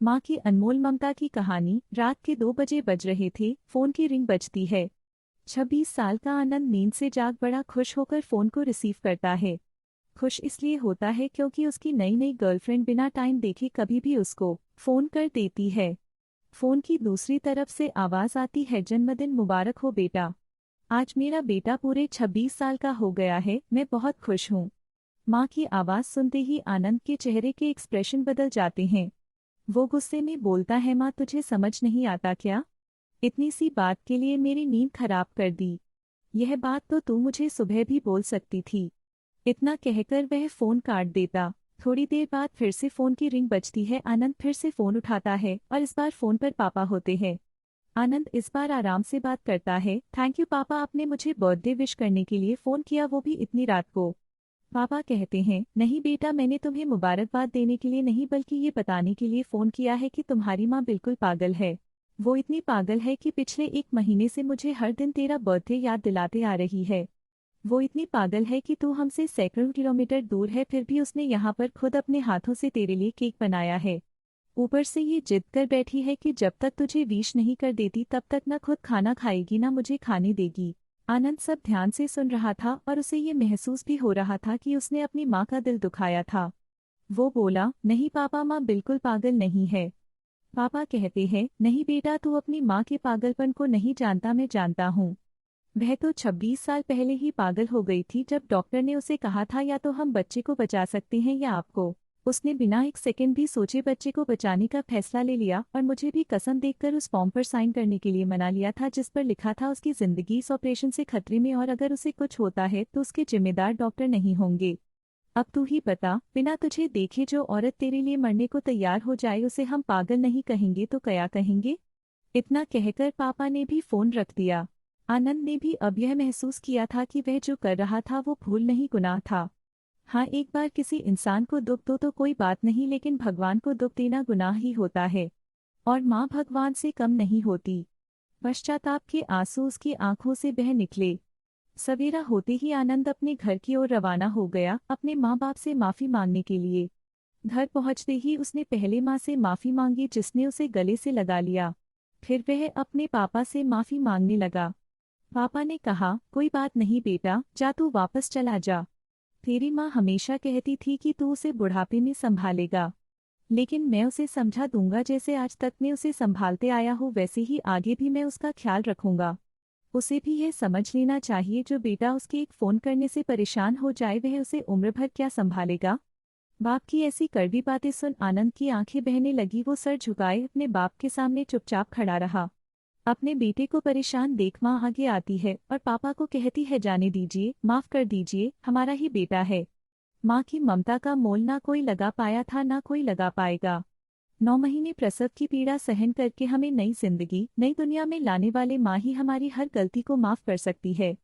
माँ की अनमोल ममता की कहानी। रात के 2 बजे बज रहे थे, फोन की रिंग बजती है। 26 साल का आनंद नींद से जाग बड़ा खुश होकर फोन को रिसीव करता है। खुश इसलिए होता है क्योंकि उसकी नई नई गर्लफ्रेंड बिना टाइम देखे कभी भी उसको फोन कर देती है। फोन की दूसरी तरफ से आवाज आती है, जन्मदिन मुबारक हो बेटा। आज मेरा बेटा पूरे 26 साल का हो गया है, मैं बहुत खुश हूँ। माँ की आवाज सुनते ही आनंद के चेहरे के एक्सप्रेशन बदल जाते हैं। वो गुस्से में बोलता है, माँ तुझे समझ नहीं आता क्या? इतनी सी बात के लिए मेरी नींद खराब कर दी। यह बात तो तू मुझे सुबह भी बोल सकती थी। इतना कहकर वह फोन काट देता। थोड़ी देर बाद फिर से फोन की रिंग बजती है। आनंद फिर से फोन उठाता है और इस बार फोन पर पापा होते हैं। आनंद इस बार आराम से बात करता है। थैंक यू पापा, आपने मुझे बर्थडे विश करने के लिए फोन किया, वो भी इतनी रात को। पापा कहते हैं, नहीं बेटा, मैंने तुम्हें मुबारकबाद देने के लिए नहीं बल्कि ये बताने के लिए फ़ोन किया है कि तुम्हारी माँ बिल्कुल पागल है। वो इतनी पागल है कि पिछले 1 महीने से मुझे हर दिन तेरा बर्थडे याद दिलाते आ रही है। वो इतनी पागल है कि तू हमसे सैकड़ों किलोमीटर दूर है, फिर भी उसने यहाँ पर खुद अपने हाथों से तेरे लिए केक बनाया है। ऊपर से ये जिद कर बैठी है कि जब तक तुझे विश नहीं कर देती तब तक न खुद खाना खाएगी न मुझे खाने देगी। आनंद सब ध्यान से सुन रहा था और उसे ये महसूस भी हो रहा था कि उसने अपनी माँ का दिल दुखाया था। वो बोला, नहीं पापा, माँ बिल्कुल पागल नहीं है। पापा कहते हैं, नहीं बेटा, तू अपनी माँ के पागलपन को नहीं जानता, मैं जानता हूँ। वह तो 26 साल पहले ही पागल हो गई थी जब डॉक्टर ने उसे कहा था या तो हम बच्चे को बचा सकते हैं या आपको। उसने बिना एक सेकंड भी सोचे बच्चे को बचाने का फैसला ले लिया और मुझे भी कसम देकर उस फॉर्म पर साइन करने के लिए मना लिया था जिस पर लिखा था उसकी जिंदगी इस ऑपरेशन से खतरे में और अगर उसे कुछ होता है तो उसके जिम्मेदार डॉक्टर नहीं होंगे। अब तू ही बता, बिना तुझे देखे जो औरत तेरे लिए मरने को तैयार हो जाए उसे हम पागल नहीं कहेंगे तो क्या कहेंगे? इतना कहकर पापा ने भी फोन रख दिया। आनंद ने भी अब यह महसूस किया था कि वह जो कर रहा था वो भूल नहीं, गुनाह था। हाँ, एक बार किसी इंसान को दुख दो तो कोई बात नहीं, लेकिन भगवान को दुख देना गुनाह ही होता है। और माँ भगवान से कम नहीं होती। पश्चाताप के आंसू उसकी आंखों से बह निकले। सवेरा होते ही आनंद अपने घर की ओर रवाना हो गया, अपने माँ बाप से माफी मांगने के लिए। घर पहुंचते ही उसने पहले माँ से माफी मांगी जिसने उसे गले से लगा लिया। फिर वह अपने पापा से माफी मांगने लगा। पापा ने कहा, कोई बात नहीं बेटा, जा तू वापस चला जा। तेरी माँ हमेशा कहती थी कि तू उसे बुढ़ापे में संभालेगा, लेकिन मैं उसे समझा दूंगा। जैसे आज तक मैं उसे संभालते आया हूँ वैसे ही आगे भी मैं उसका ख्याल रखूंगा। उसे भी यह समझ लेना चाहिए, जो बेटा उसके एक फ़ोन करने से परेशान हो जाए वह उसे उम्र भर क्या संभालेगा। बाप की ऐसी कड़वी बातें सुन आनंद की आंखें बहने लगी। वो सर झुकाए अपने बाप के सामने चुपचाप खड़ा रहा। अपने बेटे को परेशान देख माँ आगे आती है और पापा को कहती है, जाने दीजिए, माफ कर दीजिए, हमारा ही बेटा है। माँ की ममता का मोल ना कोई लगा पाया था ना कोई लगा पाएगा। 9 महीने प्रसव की पीड़ा सहन करके हमें नई जिंदगी नई दुनिया में लाने वाले माँ ही हमारी हर गलती को माफ कर सकती है।